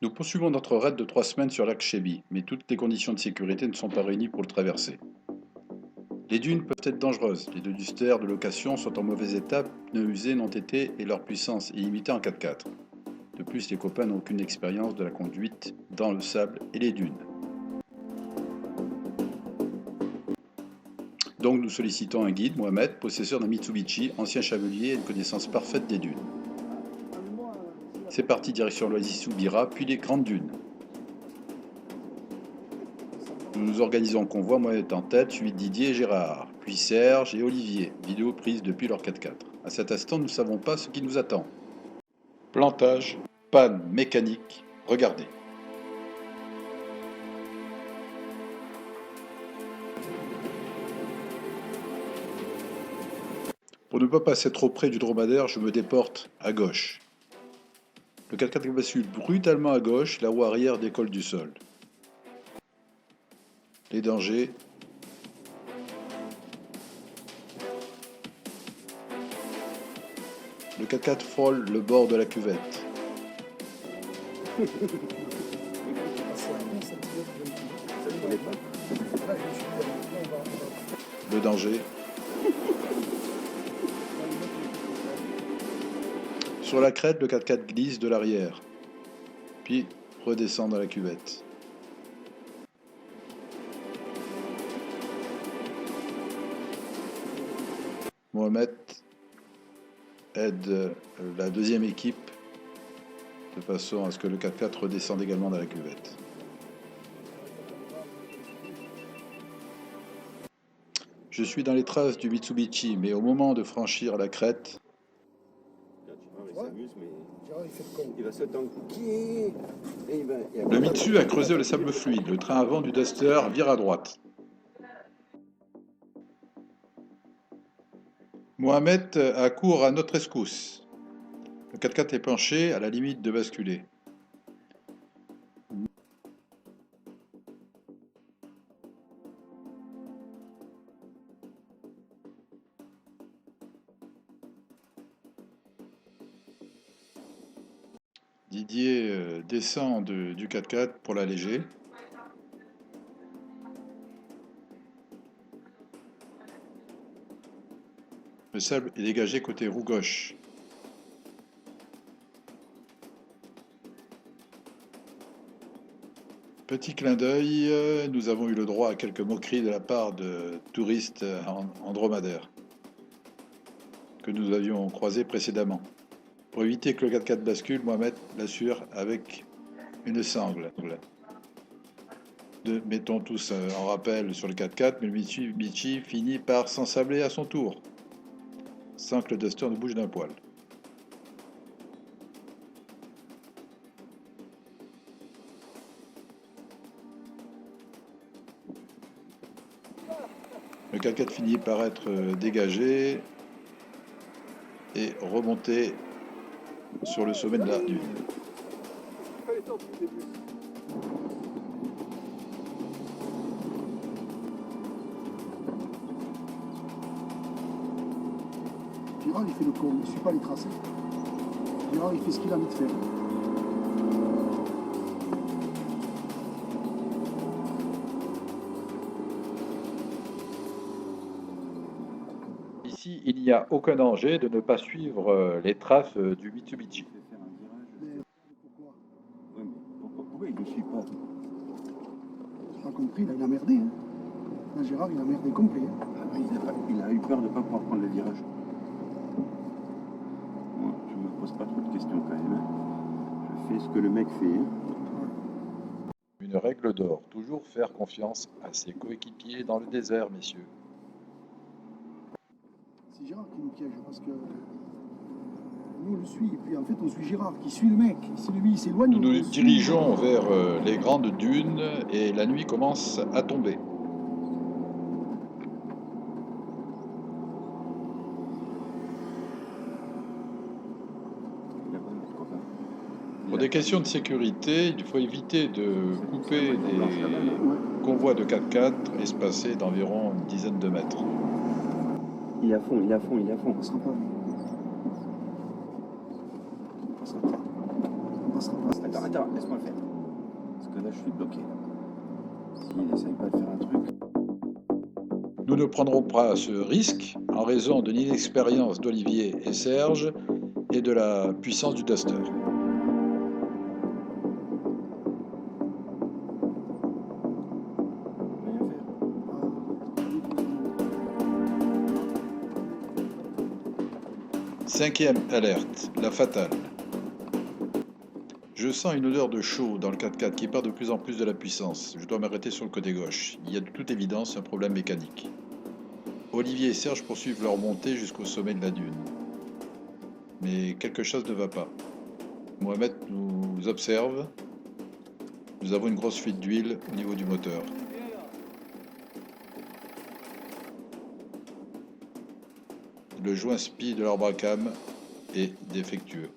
Nous poursuivons notre raid de 3 semaines sur lac Chebi, mais toutes les conditions de sécurité ne sont pas réunies pour le traverser. Les dunes peuvent être dangereuses, les deux dusters de location sont en mauvaise état, pneus usés non été et leur puissance est limitée en 4x4. De plus, les copains n'ont aucune expérience de la conduite dans le sable et les dunes. Donc nous sollicitons un guide, Mohamed, possesseur d'un Mitsubishi, ancien chavelier et une connaissance parfaite des dunes. C'est parti direction Loisy-Soubira, puis les grandes dunes. Nous nous organisons en convoi, Mohamed en tête, suivi de Didier et Gérard, puis Serge et Olivier, vidéo prise depuis leur 4x4. À cet instant, nous ne savons pas ce qui nous attend. Plantage, panne mécanique, regardez. Pour ne pas passer trop près du dromadaire, je me déporte à gauche. Le 4x4 bascule brutalement à gauche, la roue arrière décolle du sol. Les dangers. Le 4x4 frôle le bord de la cuvette. Le danger. Sur la crête, le 4x4 glisse de l'arrière, puis redescend dans la cuvette. Mohamed aide la deuxième équipe de façon à ce que le 4x4 redescende également dans la cuvette. Je suis dans les traces du Mitsubishi, mais au moment de franchir la crête, Il va se tanker et il va... le Mitsu a creusé le sable fluide. Le train avant du Duster vire à droite. Mohamed accourt à notre escousse. Le 4x4 est penché à la limite de basculer. Didier descend du 4x4 pour l'alléger. Le sable est dégagé côté roue gauche. Petit clin d'œil, nous avons eu le droit à quelques moqueries de la part de touristes en dromadaire que nous avions croisés précédemment. Pour éviter que le 4x4 bascule, Mohamed l'assure avec une sangle. Mettons tous en rappel sur le 4x4, mais le Mitsubishi finit par s'ensabler à son tour, sans que le Duster ne bouge d'un poil. Le 4x4 finit par être dégagé et remonter sur le sommet de la dune. Gérard, il fait le con, il ne suit pas les tracés. Gérard, il fait ce qu'il a envie de faire. Ici, il n'y a aucun danger de ne pas suivre les traces du Mitsubishi. Mais pourquoi? Ouais, mais pourquoi il ne suit pas? J'ai pas compris, là, il a merdé. Hein. Là, Gérard, il a merdé complet. Hein. Il a eu peur de ne pas pouvoir prendre le virage. Moi, je ne me pose pas trop de questions quand même. Je fais ce que le mec fait. Une règle d'or, toujours faire confiance à ses coéquipiers dans le désert, messieurs. C'est Gérard qui nous piège parce que nous on le suit et puis en fait on suit Gérard qui suit le mec. Si lui il s'éloigne, Nous on nous le suit. dirigeons vers les grandes dunes et la nuit commence à tomber. Il a pas notre copain. Pour des questions de sécurité, il faut éviter de couper des convois de 4x4 espacés d'environ une dizaine de mètres. Il est à fond, il est à fond, il est à fond. On passera pas. On passera pas. On passera pas. Attends, attends, laisse-moi le faire. Parce que là, je suis bloqué. S'il n'essaye pas de faire un truc. Nous ne prendrons pas ce risque en raison de l'inexpérience d'Olivier et Serge et de la puissance du Duster. Rien faire. Cinquième alerte, la fatale. Je sens une odeur de chaud dans le 4x4 qui perd de plus en plus de la puissance. Je dois m'arrêter sur le côté gauche. Il y a de toute évidence un problème mécanique. Olivier et Serge poursuivent leur montée jusqu'au sommet de la dune. Mais quelque chose ne va pas. Mohamed nous observe. Nous avons une grosse fuite d'huile au niveau du moteur. Le joint spi de l'Arbracam est défectueux.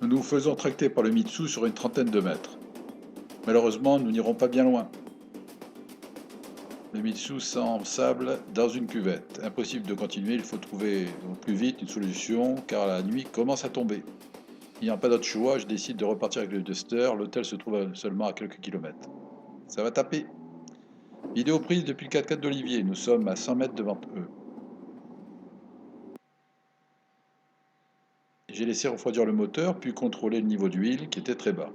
Nous nous faisons tracter par le Mitsu sur une trentaine de mètres. Malheureusement, nous n'irons pas bien loin. Le Mitsu s'ensable dans une cuvette. Impossible de continuer, il faut trouver au plus vite une solution car la nuit commence à tomber. N'ayant pas d'autre choix, je décide de repartir avec le Duster. L'hôtel se trouve seulement à quelques kilomètres. Ça va taper. Vidéo prise depuis le 4x4 d'Olivier. Nous sommes à 100 mètres devant eux. J'ai laissé refroidir le moteur, puis contrôler le niveau d'huile qui était très bas.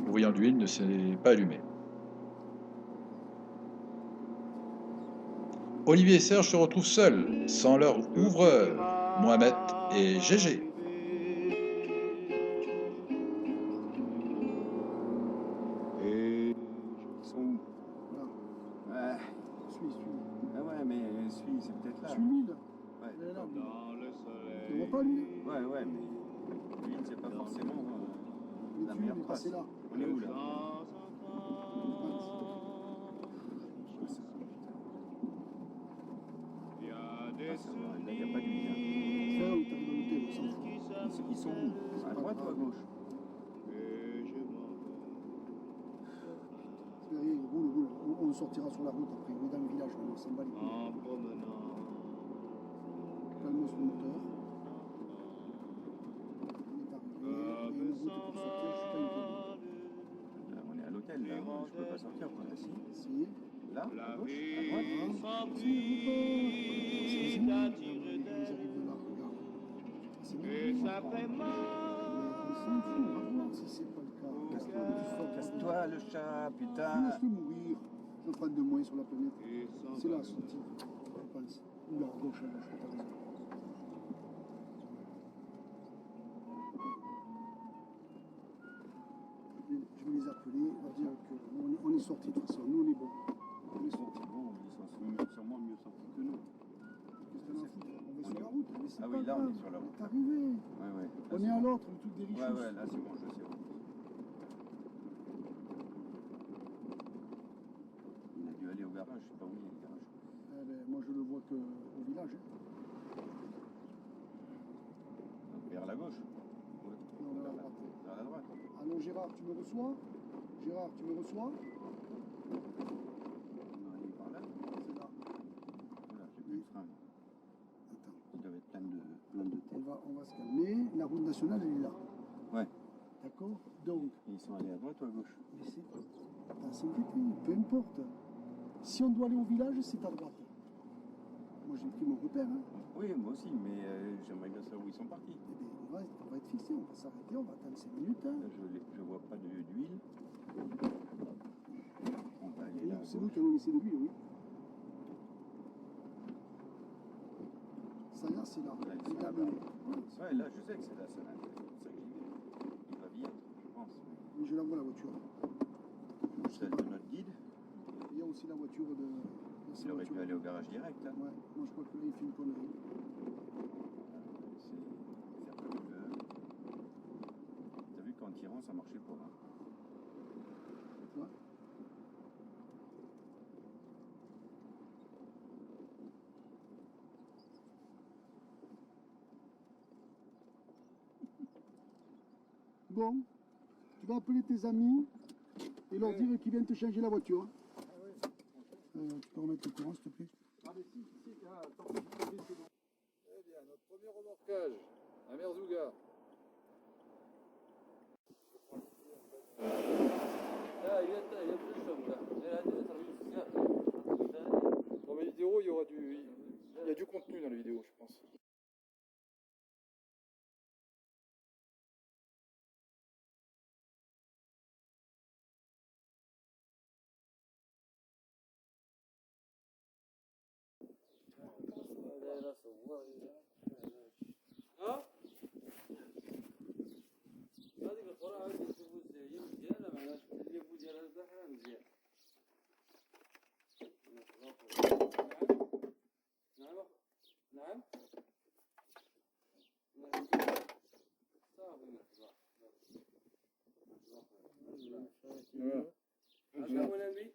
Le voyant d'huile ne s'est pas allumé. Olivier et Serge se retrouvent seuls, sans leur ouvreur, Mohamed et Gégé. Et ils sont où? Là, Ouais. suis. Ah ouais, mais suis, c'est peut-être là. Suis-lui, là. Ouais, Il est là, lui. d'accord. Tu le vois pas, lui? Ouais, mais l'huile, c'est pas forcément Le la tuyau, meilleure il est place. passé là. On est où là? Là, il n'y a pas d'huile. Hein. C'est là où t'arrives à l'hôtel, on s'en fout. Ils sont où? À droite ou à gauche? C'est rien, roule. On sortira sur la route après. On est dans le village, on s'en bat les couilles. Calme sur le moteur. On est arrivé. Il y a une route pour sortir, je suis pas inquiet. Là, on est à l'hôtel, là. Je peux pas sortir, quoi. Là, si. Si. Là, à gauche, à droite. Si, c'est bon. Ils arrivent de là, regarde. C'est bon. Mais ils s'en foutent, on va voir si c'est pas le cas. Casse-toi, le chat, putain. Laisse-le mourir. Je prends de moins sur la planète. C'est là, ce type, je pense. Ou là, à gauche, t'as raison. Je vais les appeler, leur dire qu'on est sortis de toute façon. Nous, on est bon. On est sortis. Bon, ils sont sûrement mieux sortis que nous. Qu'est-ce qu'on a à foutre? On est sur la route. Mais c'est Ah pas oui, là, on grave. est sur la route. On est arrivé. Ouais. On est à l'autre, le truc des riches. Ouais, là, c'est bon, je sais. Il a dû aller au garage, je sais pas où il est le garage. Eh ben, moi, je le vois qu'au village. Hein. Vers la gauche. Non, vers la droite. Vers la droite. Allô, Gérard, tu me reçois? Gérard, tu me reçois? On va aller par là. C'est là. Voilà, j'ai plus de frein. Attends. Il doit être plein de tête. On va se calmer. La route nationale, elle est là. Ouais. D'accord? Donc, Et ils sont allés à droite ou à gauche? mais c'est pas s'inquiéter, peu importe. Si on doit aller au village, c'est à droite. Moi, j'ai pris mon repère. Hein. Oui, moi aussi, mais j'aimerais bien savoir où ils sont partis. Eh bien, on va être fixé, on va s'arrêter, on va attendre 5 minutes. Hein. Là, je vois pas d'huile. On va aller là. C'est nous qui allons laisser de l'huile, oui. Ça y est, c'est là. Là, ils Il sont est là-bas. amené. Ouais, là, je sais que c'est là, c'est pour ça que j'y vais. Il va bien, je pense. Mais je la vois, la voiture. Celle de notre guide, Il y a aussi la voiture de... il aurait dû aller au garage direct, là. Ouais, moi je crois que là il fait une connerie. C'est faire comme il veut. T'as vu qu'en tirant, ça marchait pas. Hein. Tu vois? Bon, tu vas appeler tes amis et leur dire qu'ils viennent te changer la voiture. Tu peux remettre le courant s'il te plaît? Eh bien, notre premier remorquage à Merzouga. il y a du contenu dans la vidéo, je pense. هذيك القرى هذه تفوز يمزيان لا معناش اللي يفوز ديال البحر مزيان نعم نعم صافي Voilà. هذا هو النبي